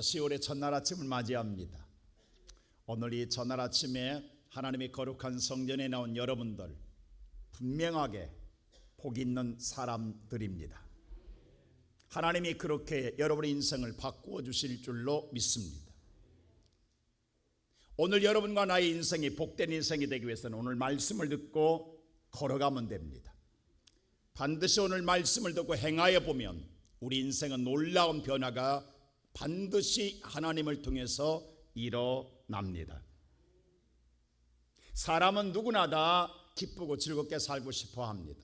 10월의 첫날 아침을 맞이합니다. 오늘 이 첫날 아침에 하나님의 거룩한 성전에 나온 여러분들 분명하게 복 있는 사람들입니다. 하나님이 그렇게 여러분의 인생을 바꾸어 주실 줄로 믿습니다. 오늘 여러분과 나의 인생이 복된 인생이 되기 위해서는 오늘 말씀을 듣고 걸어가면 됩니다. 반드시 오늘 말씀을 듣고 행하여 보면 우리 인생은 놀라운 변화가 반드시 하나님을 통해서 일어납니다. 사람은 누구나 다 기쁘고 즐겁게 살고 싶어 합니다.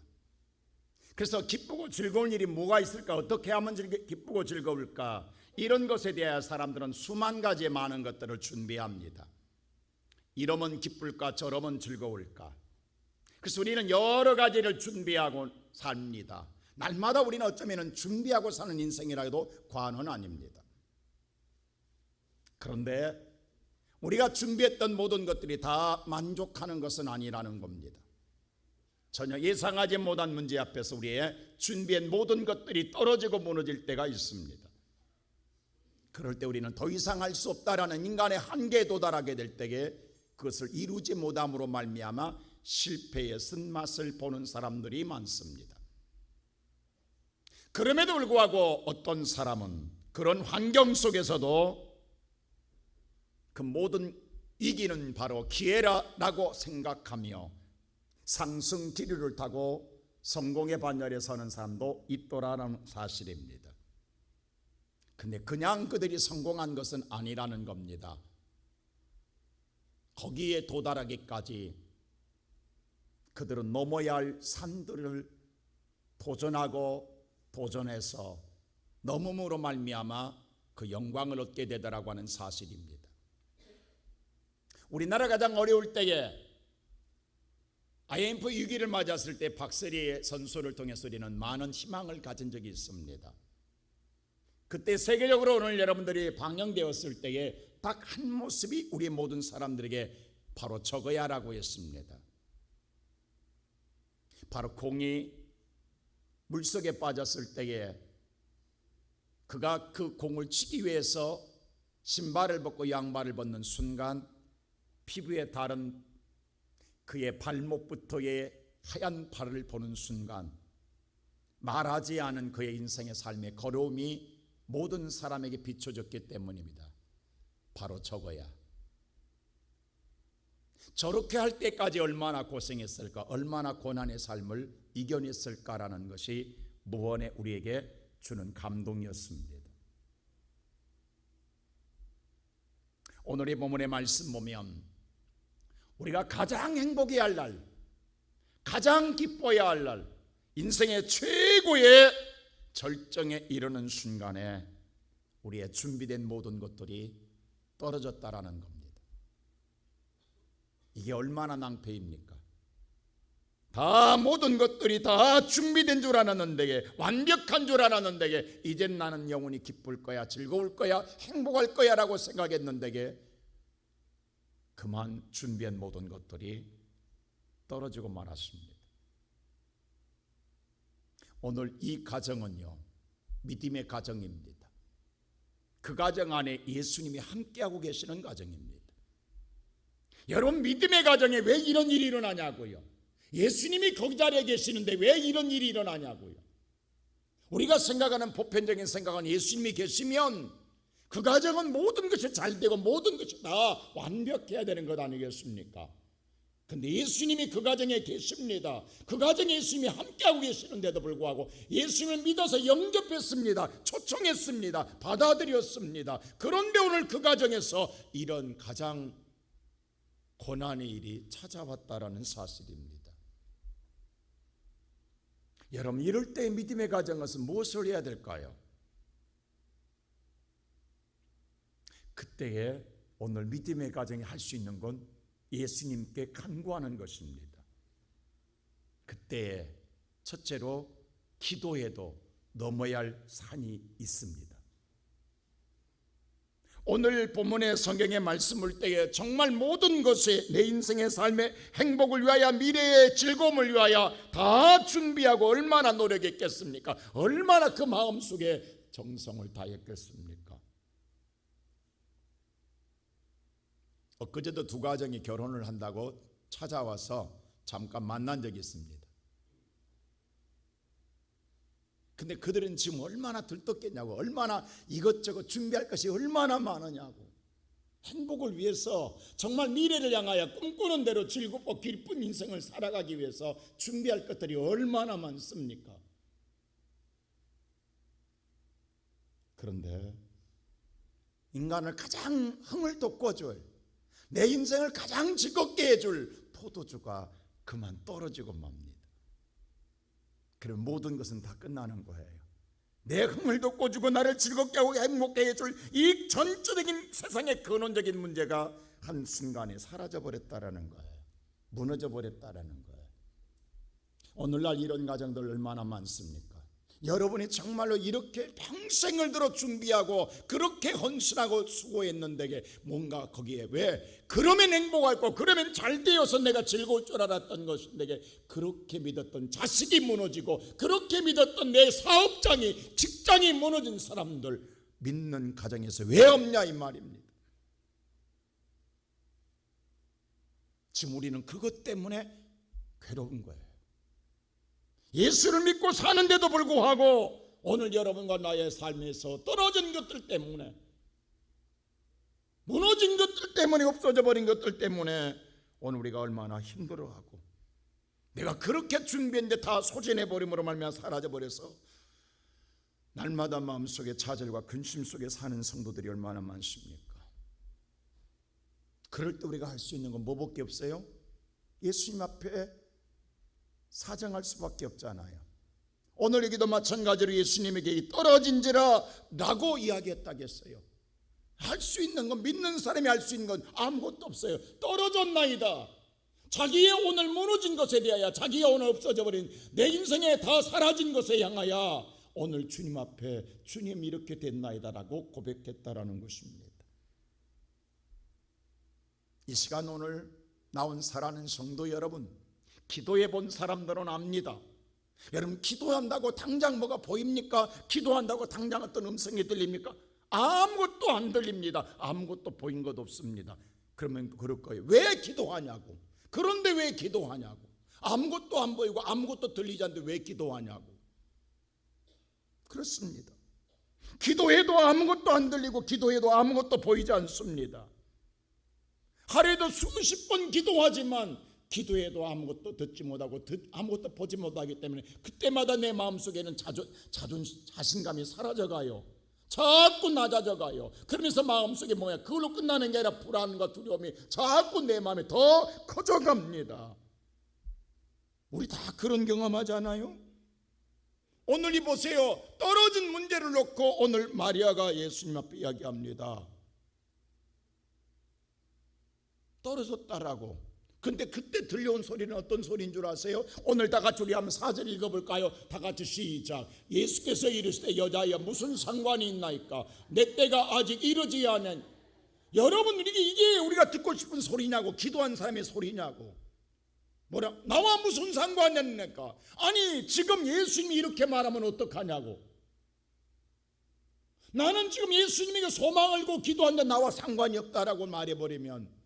그래서 기쁘고 즐거운 일이 뭐가 있을까? 어떻게 하면 기쁘고 즐거울까? 이런 것에 대하여 사람들은 수만 가지의 많은 것들을 준비합니다. 이러면 기쁠까? 저러면 즐거울까? 그래서 우리는 여러 가지를 준비하고 삽니다. 날마다 우리는 어쩌면 준비하고 사는 인생이라 해도 과언은 아닙니다. 그런데 우리가 준비했던 모든 것들이 다 만족하는 것은 아니라는 겁니다. 전혀 예상하지 못한 문제 앞에서 우리의 준비한 모든 것들이 떨어지고 무너질 때가 있습니다. 그럴 때 우리는 더 이상 할 수 없다라는 인간의 한계에 도달하게 될 때에 그것을 이루지 못함으로 말미암아 실패의 쓴맛을 보는 사람들이 많습니다. 그럼에도 불구하고 어떤 사람은 그런 환경 속에서도 그 모든 위기는 바로 기회라고 생각하며 상승 기류를 타고 성공의 반열에 서는 사람도 있더라는 사실입니다. 근데 그냥 그들이 성공한 것은 아니라는 겁니다. 거기에 도달하기까지 그들은 넘어야 할 산들을 도전하고 도전해서 넘음으로 말미암아 그 영광을 얻게 되더라고 하는 사실입니다. 우리나라 가장 어려울 때에 IMF 위기를 맞았을 때 박세리의 선수를 통해서 우리는 많은 희망을 가진 적이 있습니다. 그때 세계적으로 오늘 여러분들이 방영되었을 때에 딱 한 모습이 우리 모든 사람들에게 바로 저거야라고 했습니다. 바로 공이 물속에 빠졌을 때에 그가 그 공을 치기 위해서 신발을 벗고 양말을 벗는 순간 피부에 닿은 그의 발목부터의 하얀 발을 보는 순간 말하지 않은 그의 인생의 삶의 걸어옴이 모든 사람에게 비춰졌기 때문입니다. 바로 저거야. 저렇게 할 때까지 얼마나 고생했을까, 얼마나 고난의 삶을 이겨냈을까라는 것이 무언의 우리에게 주는 감동이었습니다. 오늘의 본문의 말씀 보면 우리가 가장 행복해야 할 날, 가장 기뻐해야 할 날, 인생의 최고의 절정에 이르는 순간에 우리의 준비된 모든 것들이 떨어졌다라는 겁니다. 이게 얼마나 낭패입니까? 다 모든 것들이 다 준비된 줄 알았는데, 완벽한 줄 알았는데 이젠 나는 영원히 기쁠 거야, 즐거울 거야, 행복할 거야 라고 생각했는데 그만 준비한 모든 것들이 떨어지고 말았습니다. 오늘 이 가정은요, 믿음의 가정입니다. 그 가정 안에 예수님이 함께하고 계시는 가정입니다. 여러분, 믿음의 가정에 왜 이런 일이 일어나냐고요? 예수님이 거기 자리에 계시는데 왜 이런 일이 일어나냐고요? 우리가 생각하는 보편적인 생각은 예수님이 계시면 그 가정은 모든 것이 잘 되고 모든 것이 다 완벽해야 되는 것 아니겠습니까? 근데 예수님이 그 가정에 계십니다. 그 가정에 예수님이 함께하고 계시는데도 불구하고 예수님을 믿어서 영접했습니다. 초청했습니다. 받아들였습니다. 그런데 오늘 그 가정에서 이런 가장 고난의 일이 찾아왔다라는 사실입니다. 여러분, 이럴 때 믿음의 가정에서 무엇을 해야 될까요? 그때에 오늘 믿음의 가정이 할 수 있는 건 예수님께 간구하는 것입니다. 그때에 첫째로 기도해도 넘어야 할 산이 있습니다. 오늘 본문의 성경의 말씀을 때에 정말 모든 것이 내 인생의 삶의 행복을 위하여, 미래의 즐거움을 위하여 다 준비하고 얼마나 노력했겠습니까? 얼마나 그 마음속에 정성을 다했겠습니까? 엊그제도 두 가정이 결혼을 한다고 찾아와서 잠깐 만난 적이 있습니다. 근데 그들은 지금 얼마나 들떴겠냐고, 얼마나 이것저것 준비할 것이 얼마나 많으냐고, 행복을 위해서 정말 미래를 향하여 꿈꾸는 대로 즐겁고 기쁜 인생을 살아가기 위해서 준비할 것들이 얼마나 많습니까? 그런데 인간을 가장 흥을 돋궈줄, 내 인생을 가장 즐겁게 해줄 포도주가 그만 떨어지고 맙니다. 그럼 모든 것은 다 끝나는 거예요. 내 흥을 돋궈주고 나를 즐겁게 하고 행복해 해줄 이 전적인 세상의 근원적인 문제가 한순간에 사라져버렸다라는 거예요. 무너져버렸다라는 거예요. 오늘날 이런 가정들 얼마나 많습니까? 여러분이 정말로 이렇게 평생을 들어 준비하고 그렇게 헌신하고 수고했는데 뭔가 거기에 왜 그러면 행복할 거, 그러면 잘 되어서 내가 즐거울 줄 알았던 것인데 그렇게 믿었던 자식이 무너지고 그렇게 믿었던 내 사업장이, 직장이 무너진 사람들 믿는 가정에서 왜 없냐 이 말입니다. 지금 우리는 그것 때문에 괴로운 거예요. 예수를 믿고 사는데도 불구하고 오늘 여러분과 나의 삶에서 떨어진 것들 때문에, 무너진 것들 때문에, 없어져 버린 것들 때문에 오늘 우리가 얼마나 힘들어하고, 내가 그렇게 준비했는데 다 소진해 버림으로 말미암아 사라져 버려서 날마다 마음속에 좌절과 근심 속에 사는 성도들이 얼마나 많습니까? 그럴 때 우리가 할 수 있는 건 뭐밖에 없어요? 예수님 앞에 사정할 수밖에 없잖아요. 오늘 여기도 마찬가지로 예수님에게 떨어진지라 라고 이야기했다겠어요. 할 수 있는 건, 믿는 사람이 할 수 있는 건 아무것도 없어요. 떨어졌나이다. 자기의 오늘 무너진 것에 대하여, 자기가 오늘 없어져 버린 내 인생에 다 사라진 것에 향하여 오늘 주님 앞에 주님 이렇게 됐나이다 라고 고백했다라는 것입니다. 이 시간 오늘 나온 사랑하는 성도 여러분, 기도해 본 사람들은 압니다. 여러분, 기도한다고 당장 뭐가 보입니까? 기도한다고 당장 어떤 음성이 들립니까? 아무것도 안 들립니다. 아무것도 보인 것 없습니다. 그러면 그럴 거예요. 왜 기도하냐고. 그런데 왜 기도하냐고. 아무것도 안 보이고 아무것도 들리지 않는데 왜 기도하냐고. 그렇습니다. 기도해도 아무것도 안 들리고 기도해도 아무것도 보이지 않습니다. 하루에도 수십 번 기도하지만 기도해도 아무것도 듣지 못하고 아무것도 보지 못하기 때문에 그때마다 내 마음속에는 자신감이 사라져가요. 자꾸 낮아져가요. 그러면서 마음속에 뭐야, 그걸로 끝나는 게 아니라 불안과 두려움이 자꾸 내 마음에 더 커져갑니다. 우리 다 그런 경험하지 않아요? 오늘 이 보세요. 떨어진 문제를 놓고 오늘 마리아가 예수님 앞에 이야기합니다. 떨어졌다라고. 근데 그때 들려온 소리는 어떤 소리인 줄 아세요? 오늘 다 같이 우리 한번 4절 읽어볼까요? 다 같이 시작. 예수께서 이르시되 여자여 무슨 상관이 있나이까? 내 때가 아직 이르지 않은. 여러분, 이게 우리가 듣고 싶은 소리냐고, 기도한 사람의 소리냐고. 뭐라? 나와 무슨 상관이 있습니까? 아니, 지금 예수님이 이렇게 말하면 어떡하냐고. 나는 지금 예수님에게 소망을 걸고 기도하는데 나와 상관이 없다라고 말해버리면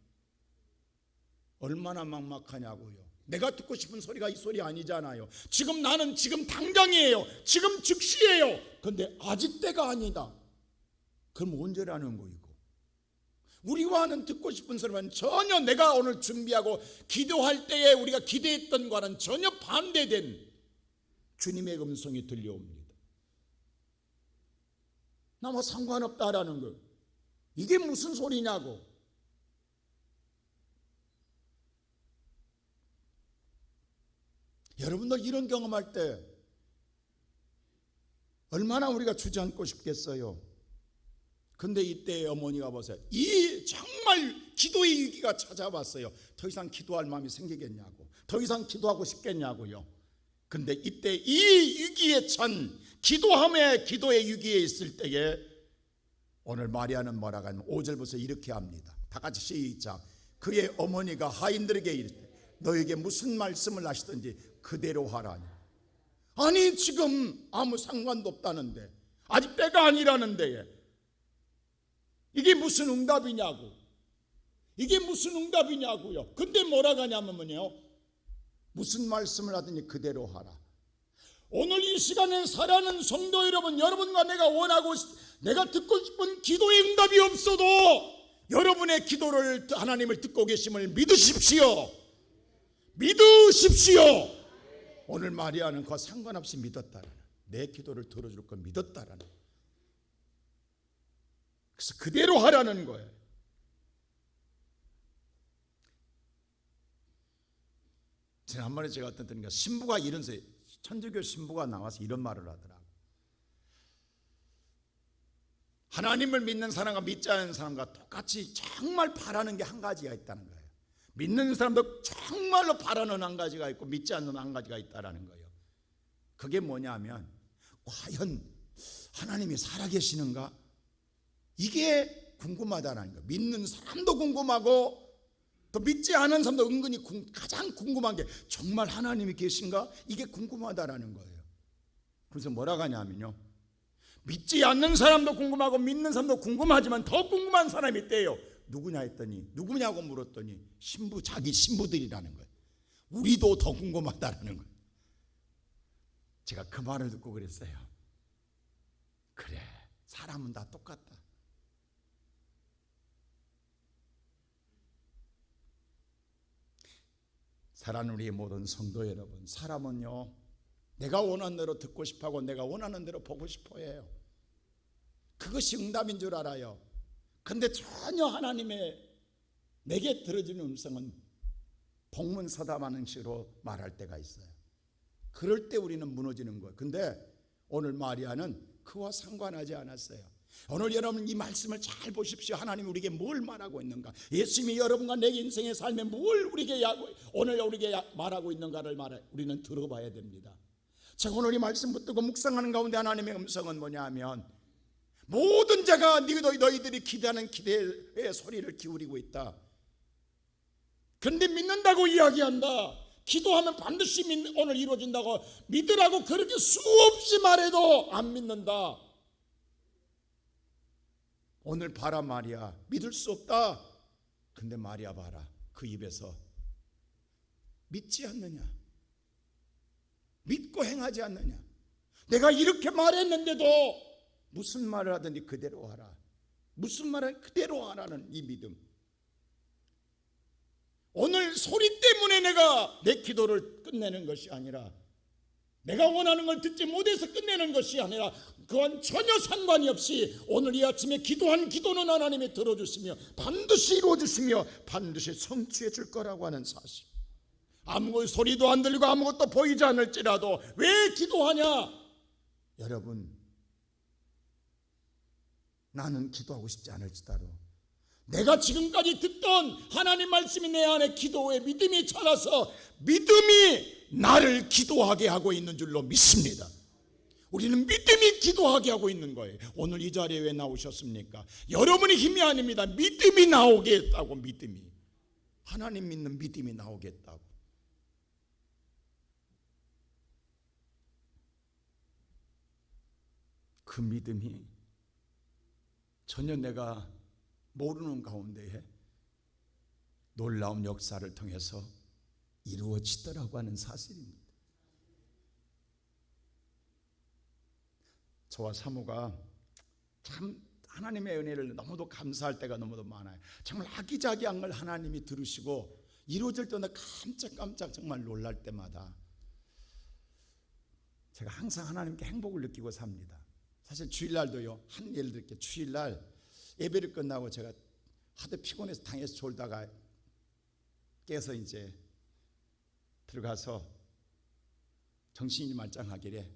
얼마나 막막하냐고요. 내가 듣고 싶은 소리가 이 소리 아니잖아요. 지금 나는 지금 당장이에요. 지금 즉시예요. 근데 아직 때가 아니다. 그럼 언제라는 거이고. 우리와는 듣고 싶은 소리는 전혀 내가 오늘 준비하고 기도할 때에 우리가 기대했던 것과는 전혀 반대된 주님의 음성이 들려옵니다. 나와 상관없다라는 거. 이게 무슨 소리냐고. 여러분들 이런 경험할 때 얼마나 우리가 주저앉고 싶겠어요. 근데 이때 어머니가 보세요. 이 정말 기도의 위기가 찾아왔어요. 더 이상 기도할 마음이 생기겠냐고. 더 이상 기도하고 싶겠냐고요. 근데 이때 이 위기에 찬 기도함의 기도의 위기에 있을 때에 오늘 마리아는 뭐라고 하면 5절부터 이렇게 합니다. 다 같이 시작. 그의 어머니가 하인들에게 이르되 너에게 무슨 말씀을 하시든지 그대로 하라니. 아니, 지금 아무 상관도 없다는데, 아직 때가 아니라는데 이게 무슨 응답이냐고. 이게 무슨 응답이냐고요. 근데 뭐라고 하냐면요, 무슨 말씀을 하더니 그대로 하라. 오늘 이 시간에 살아가는 성도 여러분, 여러분과 내가 원하고 내가 듣고 싶은 기도의 응답이 없어도 여러분의 기도를 하나님을 듣고 계심을 믿으십시오. 믿으십시오. 오늘 마리아는 그와 상관없이 믿었다라는, 내 기도를 들어줄 걸 믿었다라는, 그래서 그대로 하라는 거예요. 지난번에 제가 어떤 때니까 신부가 이런 천주교 신부가 나와서 이런 말을 하더라고. 하나님을 믿는 사람과 믿지 않는 사람과 똑같이 정말 바라는 게 한 가지가 있다는 거예요. 믿는 사람도 정말로 바라는 한 가지가 있고 믿지 않는 한 가지가 있다는 거예요. 그게 뭐냐면 과연 하나님이 살아계시는가? 이게 궁금하다는 거예요. 믿는 사람도 궁금하고 또 믿지 않은 사람도 은근히 가장 궁금한 게 정말 하나님이 계신가? 이게 궁금하다라는 거예요. 그래서 뭐라고 하냐면요, 믿지 않는 사람도 궁금하고 믿는 사람도 궁금하지만 더 궁금한 사람이 있대요. 누구냐 했더니, 누구냐고 물었더니 자기 신부들이라는 거예요. 우리도 더 궁금하다라는 거예요. 제가 그 말을 듣고 그랬어요. 그래, 사람은 다 똑같다. 사랑하는 우리 모든 성도 여러분, 사람은요, 내가 원하는 대로 듣고 싶어하고 내가 원하는 대로 보고 싶어 해요. 그것이 응답인 줄 알아요. 근데 전혀 하나님의 내게 들어주는 음성은 복문서답하는 식으로 말할 때가 있어요. 그럴 때 우리는 무너지는 거예요. 근데 오늘 마리아는 그와 상관하지 않았어요. 오늘 여러분 이 말씀을 잘 보십시오. 하나님이 우리에게 뭘 말하고 있는가? 예수님이 여러분과 내 인생의 삶에 뭘 우리에게 오늘 우리에게 말하고 있는가를 우리는 들어봐야 됩니다. 제가 오늘 이 말씀 붙들고 묵상하는 가운데 하나님의 음성은 뭐냐 하면, 모든 자가 너희들이 기대하는 기대의 소리를 기울이고 있다. 그런데 믿는다고 이야기한다. 기도하면 반드시 오늘 이루어진다고 믿으라고 그렇게 수없이 말해도 안 믿는다. 오늘 봐라 마리아, 믿을 수 없다. 근데 마리아 봐라, 그 입에서 믿지 않느냐, 믿고 행하지 않느냐. 내가 이렇게 말했는데도 무슨 말을 하든지 그대로 하라, 무슨 말을 그대로 하라는 이 믿음. 오늘 소리 때문에 내가 내 기도를 끝내는 것이 아니라, 내가 원하는 걸 듣지 못해서 끝내는 것이 아니라, 그건 전혀 상관이 없이 오늘 이 아침에 기도한 기도는 하나님이 들어주시며 반드시 이루어주시며 반드시 성취해 줄 거라고 하는 사실. 아무 소리도 안 들리고 아무것도 보이지 않을지라도 왜 기도하냐? 여러분, 나는 기도하고 싶지 않을지라도 내가 지금까지 듣던 하나님 말씀이 내 안에 기도에 믿음이 자라서 믿음이 나를 기도하게 하고 있는 줄로 믿습니다. 우리는 믿음이 기도하게 하고 있는 거예요. 오늘 이 자리에 왜 나오셨습니까? 여러분의 힘이 아닙니다. 믿음이 나오겠다고. 믿음이, 하나님 믿는 믿음이 나오겠다고. 그 믿음이 전혀 내가 모르는 가운데에 놀라운 역사를 통해서 이루어지더라고 하는 사실입니다. 저와 사모가 참 하나님의 은혜를 너무도 감사할 때가 너무도 많아요. 정말 아기자기한 걸 하나님이 들으시고 이루어질 때마다 깜짝깜짝 정말 놀랄 때마다 제가 항상 하나님께 행복을 느끼고 삽니다. 사실 주일날도요, 예를 들게 주일날 예배를 끝나고 제가 하도 피곤해서 당에서 졸다가 깨서 이제 들어가서 정신이 말짱하길래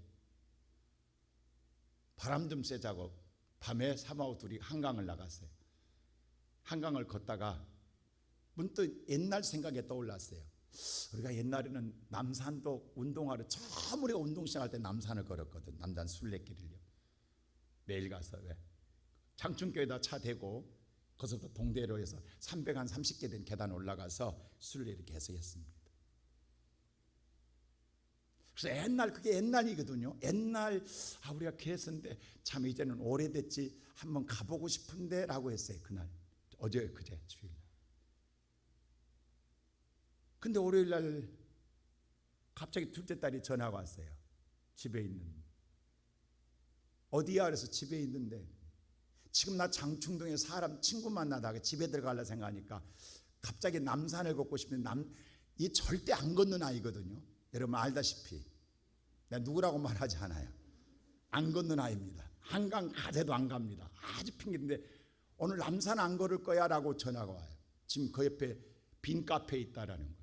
바람 좀 쐬자고 밤에 사모하고 둘이 한강을 나갔어요. 한강을 걷다가 문득 옛날 생각이 떠올랐어요. 우리가 옛날에는 남산도 운동하러 처음 우리가 운동 시작할 때 남산을 걸었거든. 남산 순례길을요. 매일 가서 장충교에다 차 대고 거기서부터 동대로에서 330개 된 계단 올라가서 순례를 계속 했습니다. 그래서 옛날, 그게 옛날이거든요. 옛날 우리가 그랬었는데 참 이제는 오래됐지 한번 가보고 싶은데 라고 했어요. 그날, 어제 그제 주일. 근데 월요일 날 갑자기 둘째 딸이 전화가 왔어요. 집에 있는. 어디야? 그래서 집에 있는데, 지금 나 장충동에 사람 친구 만나다가 집에 들어가려 생각하니까 갑자기 남산을 걷고 싶은데 이 절대 안 걷는 아이거든요. 여러분 알다시피 내가 누구라고 말하지 않아요. 안 걷는 아이입니다. 한강 가재도 안 갑니다. 아주 핑계인데 오늘 남산 안 걸을 거야 라고 전화가 와요. 지금 그 옆에 빈 카페에 있다라는 거예요.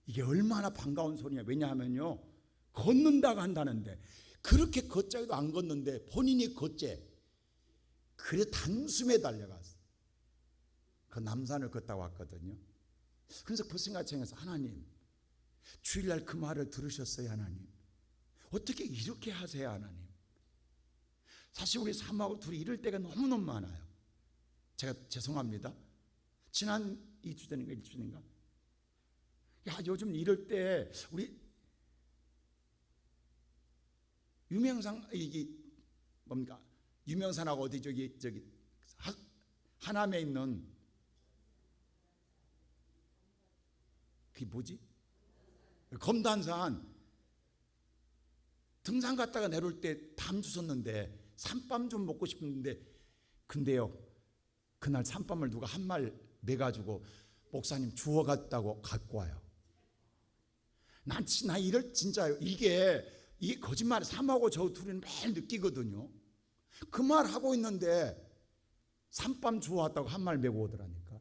이게 얼마나 반가운 소리냐. 왜냐하면요, 걷는다고 한다는데 그렇게 걷자기도 안 걷는데 본인이 걷재. 그래 단숨에 달려갔어. 그 남산을 걷다 왔거든요. 그래서 그 생각해서 하나님, 주일날 그 말을 들으셨어요. 하나님, 어떻게 이렇게 하세요? 하나님, 사실 우리 사모하고 둘이 이럴 때가 너무너무 많아요. 제가 죄송합니다. 지난 2주 전인가 1주 전인가, 야 요즘 이럴 때 우리 유명상, 이게 뭡니까, 유명산하고 어디 저기 하남에 있는 그게 뭐지? 검단산 등산 갔다가 내려올 때 밤 주웠는데 산밤 좀 먹고 싶은데, 근데요 그날 산밤을 누가 한 말 매가지고 목사님 주워 갔다고 갖고 와요. 나 이럴 진짜요. 이게 거짓말, 삼하고 저 둘이는 매일 느끼거든요. 그 말 하고 있는데 산밤 주워 왔다고 한 말 메고 오더라니까.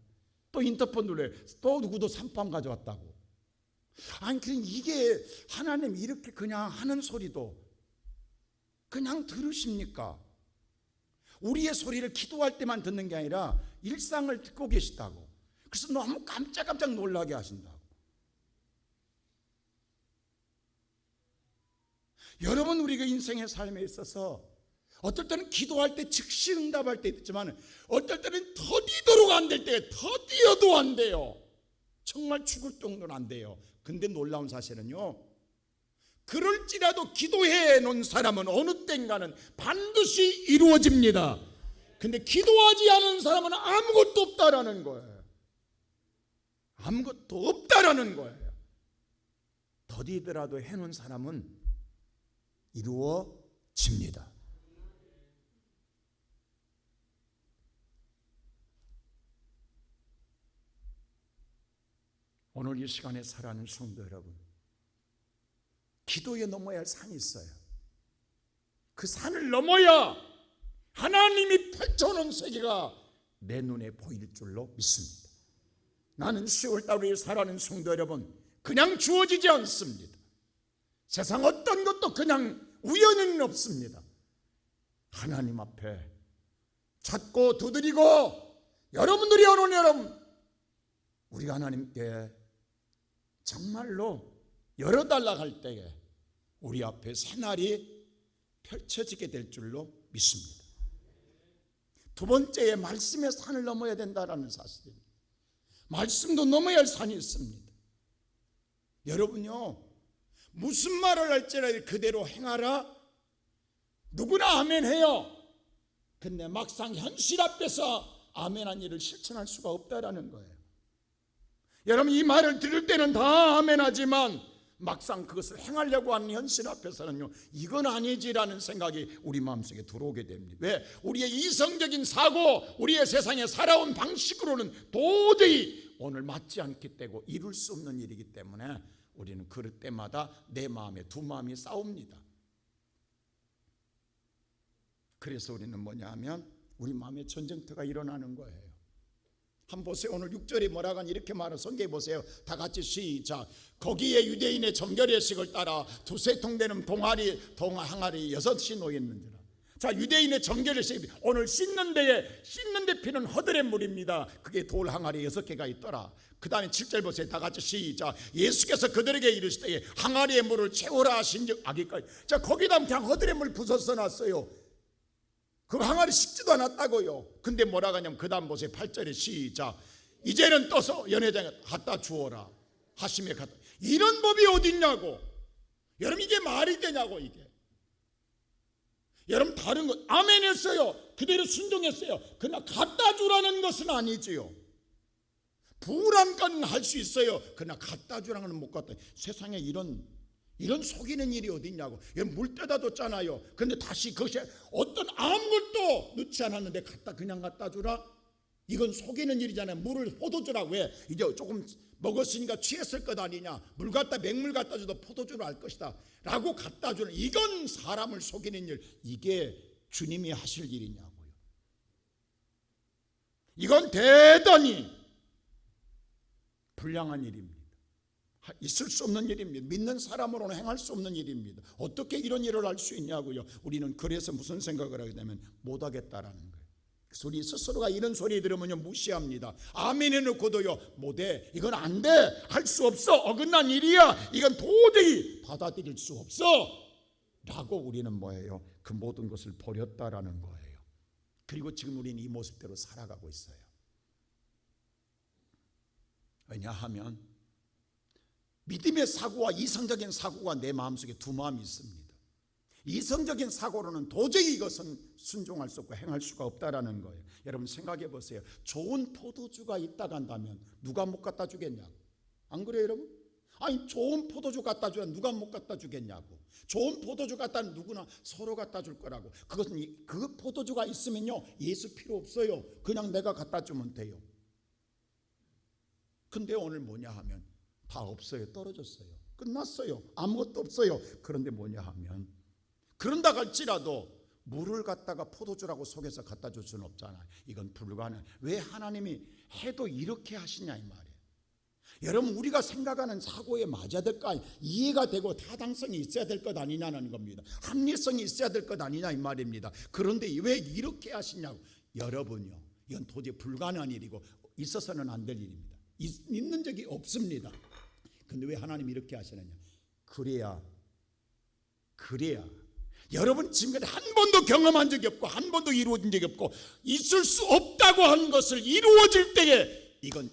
또 인터폰 눌러요. 또 누구도 산밤 가져왔다고. 아니 그냥 이게 하나님 이렇게 그냥 하는 소리도 그냥 들으십니까? 우리의 소리를 기도할 때만 듣는 게 아니라 일상을 듣고 계시다고. 그래서 너무 깜짝깜짝 놀라게 하신다고. 여러분, 우리가 인생의 삶에 있어서 어떨 때는 기도할 때 즉시 응답할 때 있지만 어떨 때는 더디도록 안 될 때, 더디어도 안 돼요. 정말 죽을 정도는 안 돼요. 근데 놀라운 사실은요, 그럴지라도 기도해 놓은 사람은 어느 땐가는 반드시 이루어집니다. 근데 기도하지 않은 사람은 아무것도 없다라는 거예요. 아무것도 없다라는 거예요. 더디더라도 해놓은 사람은 이루어집니다. 오늘 이 시간에 살아가는 성도 여러분, 기도에 넘어야 할 산이 있어요. 그 산을 넘어야 하나님이 펼쳐놓은 세계가 내 눈에 보일 줄로 믿습니다. 나는 10월달에 살아가는 성도 여러분, 그냥 주어지지 않습니다. 세상 어떤 것도 그냥 우연은 없습니다. 하나님 앞에 찾고 두드리고, 여러분들이 오늘 여러분, 우리가 하나님께 정말로 열어달라 할 때에 우리 앞에 새날이 펼쳐지게 될 줄로 믿습니다. 두 번째에 말씀의 산을 넘어야 된다는 사실입니다. 말씀도 넘어야 할 산이 있습니다. 여러분요, 무슨 말을 할지라도 그대로 행하라, 누구나 아멘 해요. 근데 막상 현실 앞에서 아멘한 일을 실천할 수가 없다라는 거예요. 여러분, 이 말을 들을 때는 다 아멘하지만 막상 그것을 행하려고 하는 현실 앞에서는요, 이건 아니지라는 생각이 우리 마음속에 들어오게 됩니다. 왜? 우리의 이성적인 사고, 우리의 세상에 살아온 방식으로는 도저히 오늘 맞지 않기 때문에 이룰 수 없는 일이기 때문에 우리는 그럴 때마다 내 마음에 두 마음이 싸웁니다. 그래서 우리는 뭐냐 하면 우리 마음에 전쟁터가 일어나는 거예요. 한번 보세요. 오늘 6절에 뭐라고 하니 이렇게 말을 성경에 보세요. 다 같이 시작. 거기에 유대인의 정결의식을 따라 두세 통 되는 항아리 6이 놓였는지라. 자, 유대인의 정결의식, 오늘 씻는 데 피는 허들의 물입니다. 그게 돌 항아리 6개가 있더라. 그 다음에 7절 보세요. 다 같이 시작. 예수께서 그들에게 이르시되 항아리의 물을 채우라 하신즉 아기까지. 자, 거기다 그냥 허들의 물 부숴서 놨어요. 그 항아리 식지도 않았다고요. 근데 뭐라고 하냐면 그 다음 보세요. 8절에 시작. 이제는 떠서 연회장에 갖다 주어라 하심에 갖다. 이런 법이 어딨냐고. 여러분, 이게 말이 되냐고. 이게 여러분, 다른 것 아멘 했어요. 그대로 순종했어요. 그러나 갖다 주라는 것은 아니지요. 부람간 할 수 있어요. 그러나 갖다 주라는 못 갖다. 세상에 이런 속이는 일이 어디 있냐고. 물 떼다 뒀잖아요. 그런데 다시 그것이 어떤 아무것도 넣지 않았는데 그냥 갖다 주라. 이건 속이는 일이잖아요. 물을 포도주라고. 왜? 이제 조금 먹었으니까 취했을 것 아니냐. 맹물 갖다 줘도 포도주로 할 것이다 라고 갖다 주는, 이건 사람을 속이는 일. 이게 주님이 하실 일이냐고요. 이건 대단히 불량한 일입니다. 있을 수 없는 일입니다. 믿는 사람으로는 행할 수 없는 일입니다. 어떻게 이런 일을 할 수 있냐고요. 우리는 그래서 무슨 생각을 하게 되면 못하겠다라는 거예요. 그래서 우리 스스로가 이런 소리 들으면요 무시합니다. 아멘 해놓고도요 못해, 이건 안 돼, 할 수 없어, 어긋난 일이야, 이건 도저히 받아들일 수 없어 라고 우리는 뭐예요? 그 모든 것을 버렸다라는 거예요. 그리고 지금 우리는 이 모습대로 살아가고 있어요. 왜냐하면 믿음의 사고와 이성적인 사고가 내 마음속에 두 마음이 있습니다. 이성적인 사고로는 도저히 이것은 순종할 수 없고 행할 수가 없다라는 거예요. 여러분 생각해 보세요. 좋은 포도주가 있다고 한다면 누가 못 갖다 주겠냐고. 안 그래요 여러분? 아니 좋은 포도주 갖다 주면 누가 못 갖다 주겠냐고. 좋은 포도주 갖다 누구나 서로 갖다 줄 거라고. 그것은 그 포도주가 있으면요 예수 필요 없어요. 그냥 내가 갖다 주면 돼요. 근데 오늘 뭐냐 하면 다 없어요. 떨어졌어요. 끝났어요. 아무것도 없어요. 그런데 뭐냐 하면 그런다 할지라도 물을 갖다가 포도주라고 속여서 갖다 줄 수는 없잖아요. 이건 불가능. 왜 하나님이 해도 이렇게 하시냐 이 말이에요. 여러분 우리가 생각하는 사고에 맞아야 될 거 아니에요. 이해가 되고 타당성이 있어야 될 것 아니냐는 겁니다. 합리성이 있어야 될 것 아니냐 이 말입니다. 그런데 왜 이렇게 하시냐고. 여러분요 이건 도저히 불가능한 일이고 있어서는 안 될 일입니다. 있는 적이 없습니다. 근데 왜 하나님이 이렇게 하시느냐. 그래야 여러분 지금까지 한 번도 경험한 적이 없고 한 번도 이루어진 적이 없고 있을 수 없다고 하는 것을 이루어질 때에 이건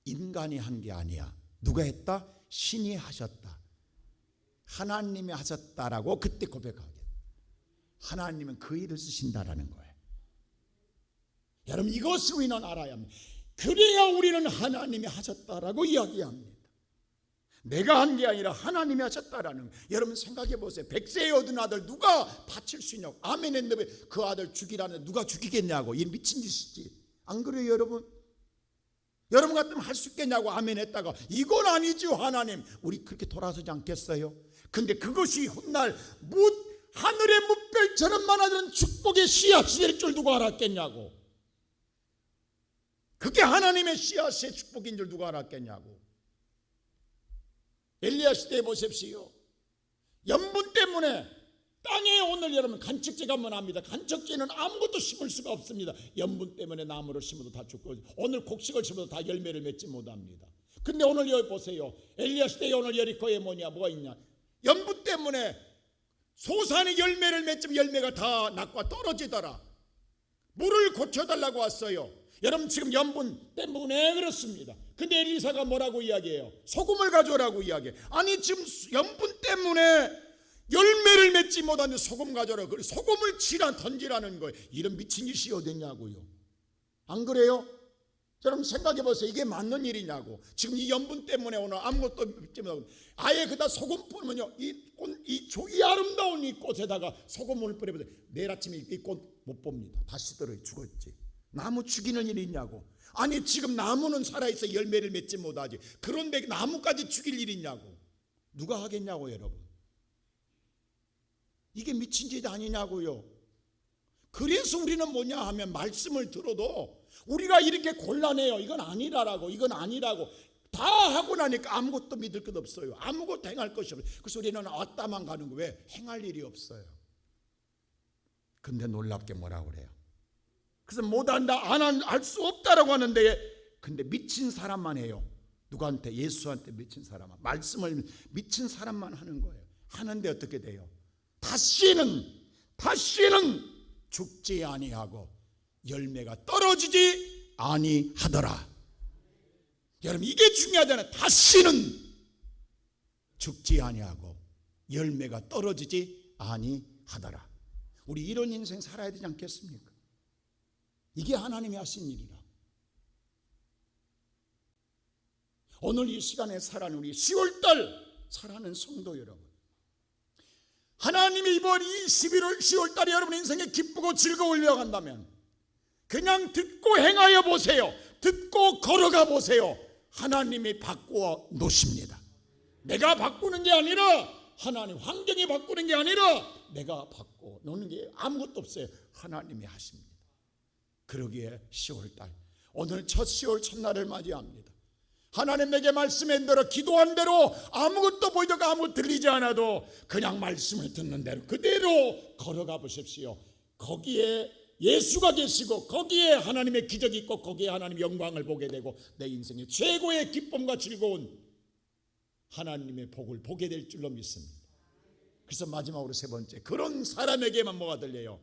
인간이 한 게 아니야. 누가 했다? 신이 하셨다. 하나님이 하셨다라고 그때 고백하게. 하나님은 그 일을 쓰신다라는 거예요. 여러분 이것을 우리는 알아야 합니다. 그래야 우리는 하나님이 하셨다라고 이야기합니다. 내가 한 게 아니라 하나님이 하셨다라는 거예요. 여러분 생각해 보세요. 100세에 얻은 아들 누가 바칠 수 있냐고. 아멘 했는데 그 아들 죽이라는 누가 죽이겠냐고. 이 미친 짓이지. 안 그래요 여러분? 여러분 같으면 할 수 있겠냐고 아멘 했다가 이건 아니죠 하나님. 우리 그렇게 돌아서지 않겠어요? 근데 그것이 훗날 하늘의 뭇별처럼 많아지는 축복의 씨앗이 될 줄 누가 알았겠냐고. 그게 하나님의 씨앗의 축복인 줄 누가 알았겠냐고. 엘리야 시대에 보십시오. 염분 때문에 땅에 오늘 여러분 간척지 가면 압니다. 간척지는 아무것도 심을 수가 없습니다. 염분 때문에 나무를 심어도 다 죽고 오늘 곡식을 심어도 다 열매를 맺지 못합니다. 근데 오늘 여기 보세요. 엘리야 시대에 오늘 여리코에 뭐가 있냐. 염분 때문에 소산이 열매를 맺으면 열매가 다 낙과 떨어지더라. 물을 고쳐달라고 왔어요. 여러분 지금 염분 때문에 그렇습니다. 근데 엘리사가 뭐라고 이야기해요? 소금을 가져오라고 이야기해요. 아니 지금 염분 때문에 열매를 맺지 못하는데 소금 가져오라. 소금을 던지라는 거예요. 이런 미친 짓이 어딨냐고요. 안 그래요? 여러분 생각해 보세요. 이게 맞는 일이냐고. 지금 이 염분 때문에 오늘 아무것도 믿지 못하고 아예 그다 소금 뿌리면요 이 아름다운 이 꽃에다가 소금을 뿌려보세요. 내일 아침에 이 꽃 못 봅니다. 다 시들어 죽었지. 나무 죽이는 일이 있냐고. 아니 지금 나무는 살아있어 열매를 맺지 못하지. 그런데 나무까지 죽일 일이 있냐고. 누가 하겠냐고 여러분. 이게 미친 짓 아니냐고요. 그래서 우리는 뭐냐 하면 말씀을 들어도 우리가 이렇게 곤란해요. 이건 아니라고 이건 아니라고 다 하고 나니까 아무것도 믿을 것 없어요. 아무것도 행할 것이 없어요. 그래서 우리는 왔다만 가는 거. 왜? 행할 일이 없어요. 근데 놀랍게 뭐라고 그래요? 그래서 못한다 할 수 없다라고 하는데 근데 미친 사람만 해요. 누구한테? 예수한테 미친 사람만. 말씀을 미친 사람만 하는 거예요. 하는데 어떻게 돼요? 다시는 죽지 아니하고 열매가 떨어지지 아니하더라. 여러분 이게 중요하잖아요. 다시는 죽지 아니하고 열매가 떨어지지 아니하더라. 우리 이런 인생 살아야 되지 않겠습니까? 이게 하나님이 하신 일이라. 오늘 이 시간에 살아가는 우리 10월달 살아가는 성도 여러분, 하나님이 이번 이 11월 10월달에 여러분 인생에 기쁘고 즐거우려고 한다면 그냥 듣고 행하여 보세요. 듣고 걸어가 보세요. 하나님이 바꾸어 놓으십니다. 내가 바꾸는 게 아니라, 하나님 환경이 바꾸는 게 아니라 내가 바꿔 놓는 게 아무것도 없어요. 하나님이 하십니다. 그러기에 10월달 오늘 첫 10월 첫날을 맞이합니다. 하나님 내게 말씀한 대로, 기도한 대로, 아무것도 보이지 아무것도 들리지 않아도 그냥 말씀을 듣는 대로 그대로 걸어가 보십시오. 거기에 예수가 계시고 거기에 하나님의 기적이 있고 거기에 하나님의 영광을 보게 되고 내 인생의 최고의 기쁨과 즐거운 하나님의 복을 보게 될 줄로 믿습니다. 그래서 마지막으로 세 번째, 그런 사람에게만 뭐가 들려요?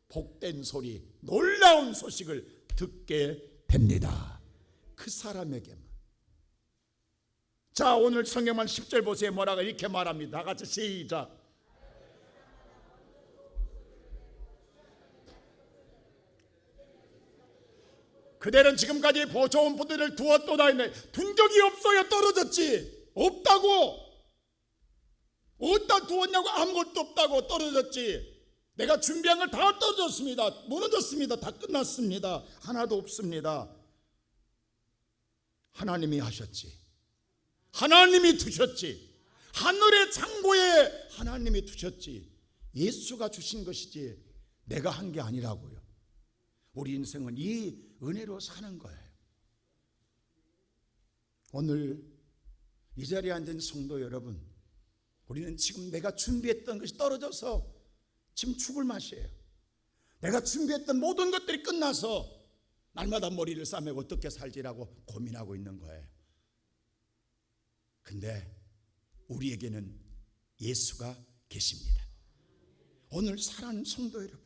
복된 소리, 놀라운 소식을 듣게 됩니다. 그 사람에게만. 자, 오늘 성경만 10절 보세요. 뭐라고 이렇게 말합니다. 다 같이 시작. 그대는 지금까지 좋은 포도를 두었도다 했는데 둔 적이 없어요. 떨어졌지. 없다고. 어디다 두었냐고. 아무것도 없다고. 떨어졌지. 내가 준비한 걸 다 떨어졌습니다. 무너졌습니다. 다 끝났습니다. 하나도 없습니다. 하나님이 하셨지. 하나님이 두셨지. 하늘의 창고에 하나님이 두셨지. 예수가 주신 것이지 내가 한 게 아니라고요. 우리 인생은 이 은혜로 사는 거예요. 오늘 이 자리에 앉은 성도 여러분, 우리는 지금 내가 준비했던 것이 떨어져서 지금 죽을 맛이에요. 내가 준비했던 모든 것들이 끝나서 날마다 머리를 싸매고 어떻게 살지라고 고민하고 있는 거예요. 근데 우리에게는 예수가 계십니다. 오늘 사랑하는 성도 여러분,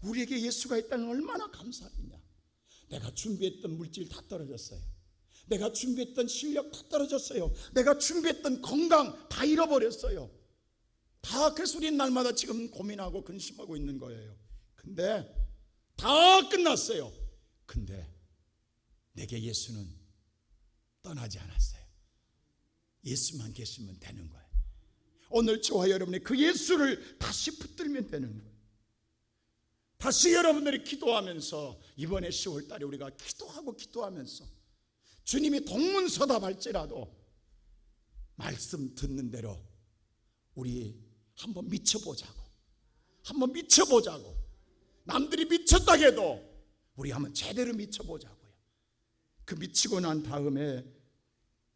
우리에게 예수가 있다는 얼마나 감사하냐. 내가 준비했던 물질 다 떨어졌어요. 내가 준비했던 실력 다 떨어졌어요. 내가 준비했던 건강 다 잃어버렸어요. 다 그래서 우리는 날마다 지금 고민하고 근심하고 있는 거예요. 근데 다 끝났어요. 근데 내게 예수는 떠나지 않았어요. 예수만 계시면 되는 거예요. 오늘 저와 여러분이 그 예수를 다시 붙들면 되는 거예요. 다시 여러분들이 기도하면서 이번에 10월달에 우리가 기도하면서 주님이 동문서답할지라도 말씀 듣는 대로 우리 한번 미쳐보자고. 한번 미쳐보자고. 남들이 미쳤다 해도 우리 한번 제대로 미쳐보자고요. 그 미치고 난 다음에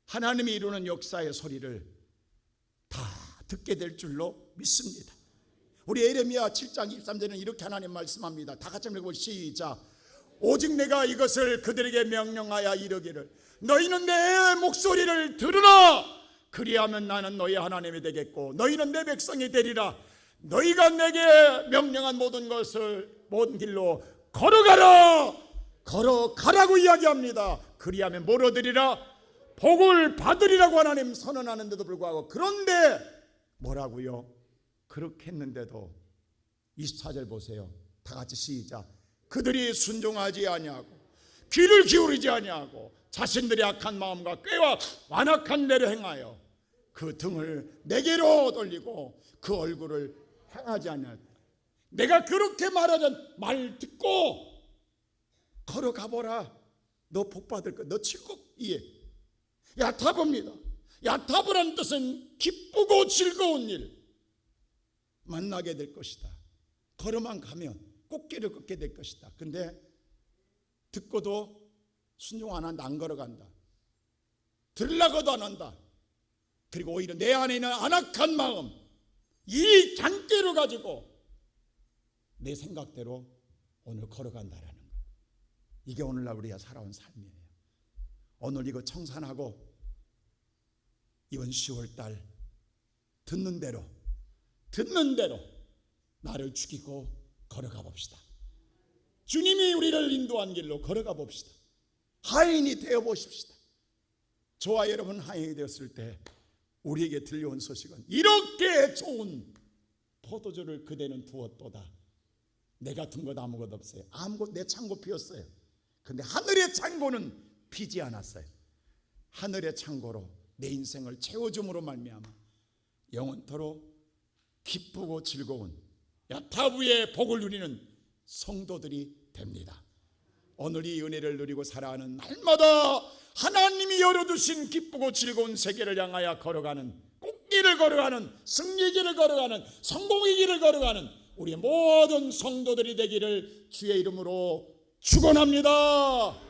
하나님이 이루는 역사의 소리를 다 듣게 될 줄로 믿습니다. 우리 예레미야 7장 23절에는 이렇게 하나님 말씀합니다. 다 같이 읽고 시작. 오직 내가 이것을 그들에게 명령하여 이르기를 너희는 내 목소리를 들으라. 그리하면 나는 너희 하나님이 되겠고 너희는 내 백성이 되리라. 너희가 내게 명령한 모든 것을 모든 길로 걸어가라. 걸어가라고 이야기합니다. 그리하면 뭘 얻으리라? 복을 받으리라고 하나님 선언하는데도 불구하고, 그런데 뭐라고요? 그렇게 했는데도 24절 보세요. 다 같이 시작. 그들이 순종하지 아니하고 귀를 기울이지 아니하고 자신들의 악한 마음과 꾀와 완악한 대로 행하여 그 등을 내게로 돌리고 그 얼굴을 향하지 아니하였다. 내가 그렇게 말하던 말 듣고 걸어가 보라. 너 복 받을 거. 너 즐겁이에 야타보입니다. 야타보라는 뜻은 기쁘고 즐거운 일 만나게 될 것이다. 걸어만 가면 꽃길을 걷게 될 것이다. 근데 듣고도 순종 안 한다. 안 걸어간다. 들으려고도 안 한다. 그리고 오히려 내 안에 있는 안악한 마음, 이 잔꾀를 가지고 내 생각대로 오늘 걸어간다라는 거예요. 이게 오늘날 우리가 살아온 삶이에요. 오늘 이거 청산하고 이번 10월달 듣는 대로 나를 죽이고 걸어가 봅시다. 주님이 우리를 인도한 길로 걸어가 봅시다. 하인이 되어 보십시다. 저와 여러분 하인이 되었을 때 우리에게 들려온 소식은 이렇게 좋은 포도주를 그대는 두었도다. 내 같은 것 아무것도 없어요. 아무것도 내 창고 비었어요. 근데 하늘의 창고는 비지 않았어요. 하늘의 창고로 내 인생을 채워줌으로 말미암아 영원토록 기쁘고 즐거운 야타부의 복을 누리는 성도들이 됩니다. 오늘 이 은혜를 누리고 살아가는 날마다 하나님이 열어두신 기쁘고 즐거운 세계를 향하여 걸어가는 꽃길을 걸어가는 승리길을 걸어가는 성공의 길을 걸어가는 우리의 모든 성도들이 되기를 주의 이름으로 축원합니다.